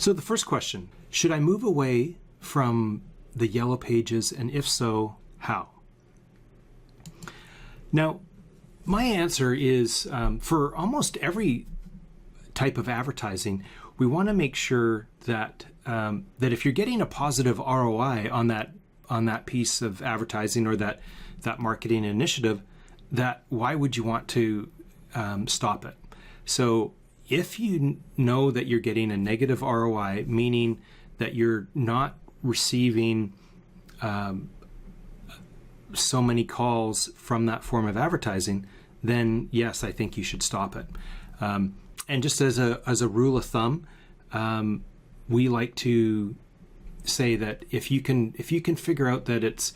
So the first question, should I move away from the yellow pages, and if so, how? Now, my answer is for almost every type of advertising, we want to make sure that that if you're getting a positive ROI on that piece of advertising or that marketing initiative, that why would you want to stop it? So if you know that you're getting a negative ROI, meaning that you're not receiving so many calls from that form of advertising, then yes, I think you should stop it. And just as a rule of thumb, we like to say that if you can figure out that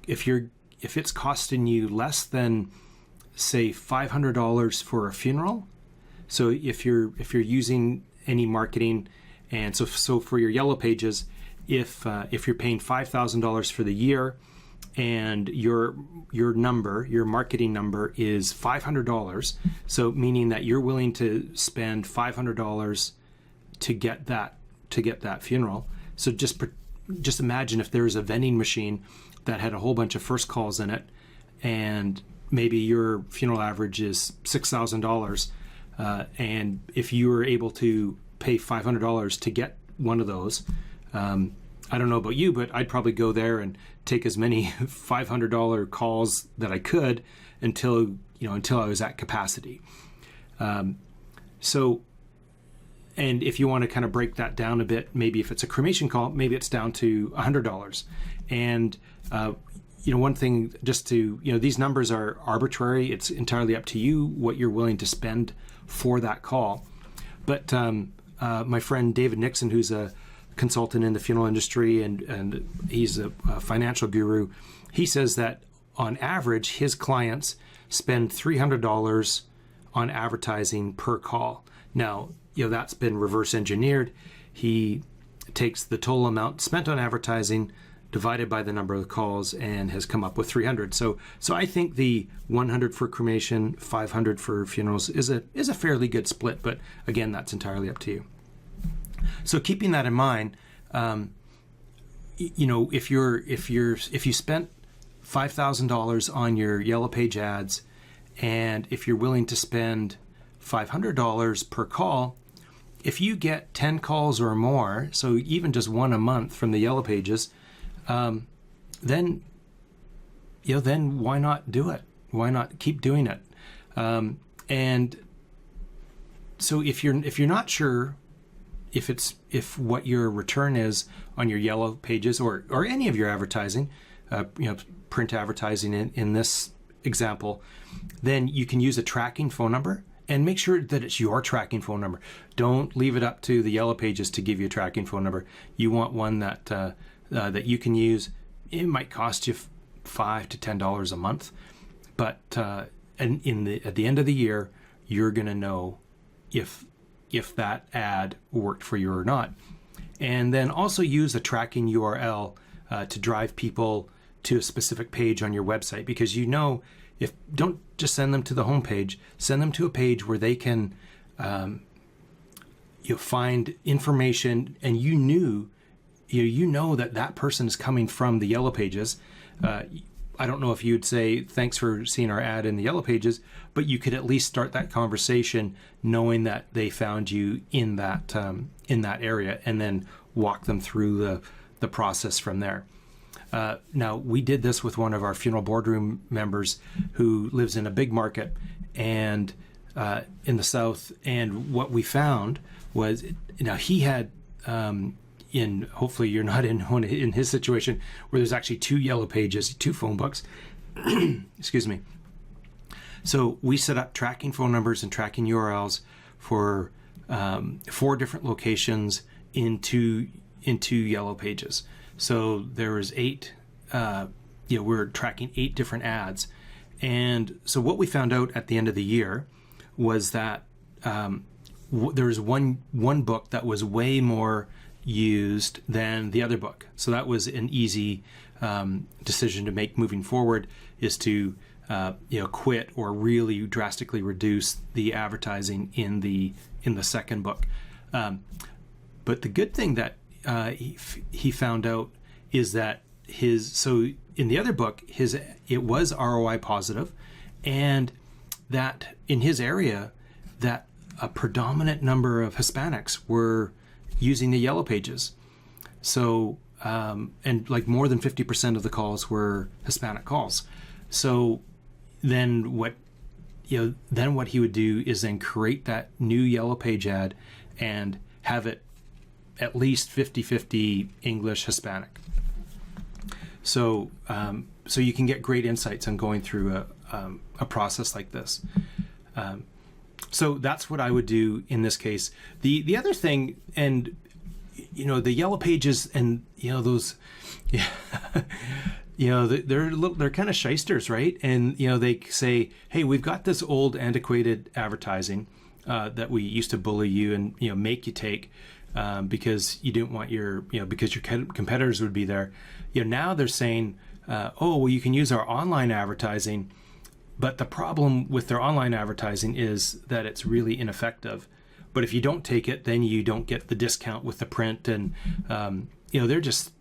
if it's costing you less than, say, $500 for a funeral, so if you're using any marketing, and so for your yellow pages, if you're paying $5,000 for the year, and your marketing number is $500, so meaning that you're willing to spend $500 to get that funeral. So just imagine if there was a vending machine that had a whole bunch of first calls in it, and maybe your funeral average is $6,000, and if you were able to pay $500 to get one of those, I don't know about you, but I'd probably go there and take as many $500 calls that I could until I was at capacity. So, and if you want to kind of break that down a bit, maybe if it's a cremation call, maybe it's down to $100. And one thing, just to, these numbers are arbitrary. It's entirely up to you what you're willing to spend for that call. But my friend David Nixon, who's a consultant in the funeral industry and he's a financial guru, he says that on average his clients spend $300 on advertising per call. Now, that's been reverse engineered. He takes the total amount spent on advertising divided by the number of calls and has come up with 300. So I think the 100 for cremation, 500 for funerals is a fairly good split, but again, that's entirely up to you. So keeping that in mind, if you spent $5,000 on your yellow page ads, and if you're willing to spend $500 per call, if you get 10 calls or more, so even just one a month from the yellow pages, then why not do it? Why not keep doing it? And so if you're not sure if what your return is on your yellow pages or any of your advertising, print advertising in this example, then you can use a tracking phone number and make sure that it's your tracking phone number. Don't leave it up to the yellow pages to give you a tracking phone number. You want one that you can use. It might cost you $5 to $10 a month, but at the end of the year, you're going to know if that ad worked for you or not. And then also use a tracking URL to drive people to a specific page on your website, because if don't just send them to the homepage, send them to a page where they can find information, and you know that person is coming from the yellow pages. I don't know if you'd say thanks for seeing our ad in the yellow pages, but you could at least start that conversation knowing that they found you in that area, and then walk them through the process from there. Now, we did this with one of our funeral boardroom members who lives in a big market and in the South, and what we found was, he had hopefully you're not in his situation where there's actually 2 yellow pages, 2 phone books. Excuse me. So we set up tracking phone numbers and tracking URLs for 4 different locations in two yellow pages. So there was 8. We're tracking 8 different ads, and so what we found out at the end of the year was that there was one book that was way more used than the other book. So that was an easy decision to make moving forward, is to quit or really drastically reduce the advertising in the second book. But the good thing that he found out is that so in the other book, it was ROI positive, and that in his area, that a predominant number of Hispanics were using the Yellow Pages. So, and like more than 50% of the calls were Hispanic calls. So then what he would do is then create that new Yellow Page ad and have it at least 50-50 English Hispanic. So, so you can get great insights on going through a process like this. So that's what I would do in this case. The other thing, and the Yellow Pages, and those, they're kind of shysters, right? And they say, hey, we've got this old antiquated advertising that we used to bully you and make you take because you didn't want because your competitors would be there. Now they're saying, oh, well, you can use our online advertising. But the problem with their online advertising is that it's really ineffective. But if you don't take it, then you don't get the discount with the print, and they're just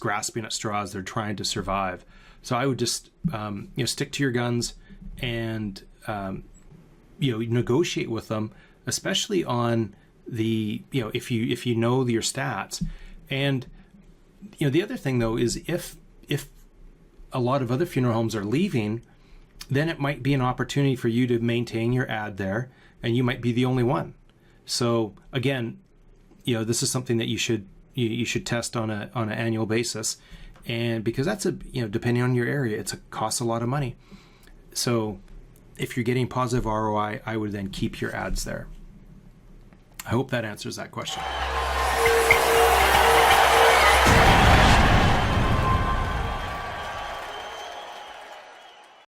grasping at straws. They're trying to survive. So I would just stick to your guns and negotiate with them, especially on the if you know your stats. And the other thing though is if a lot of other funeral homes are leaving, then it might be an opportunity for you to maintain your ad there, and you might be the only one. So again, this is something that you should test on an annual basis, and because that's depending on your area, costs a lot of money. So if you're getting positive ROI, I would then keep your ads there. I hope that answers that question.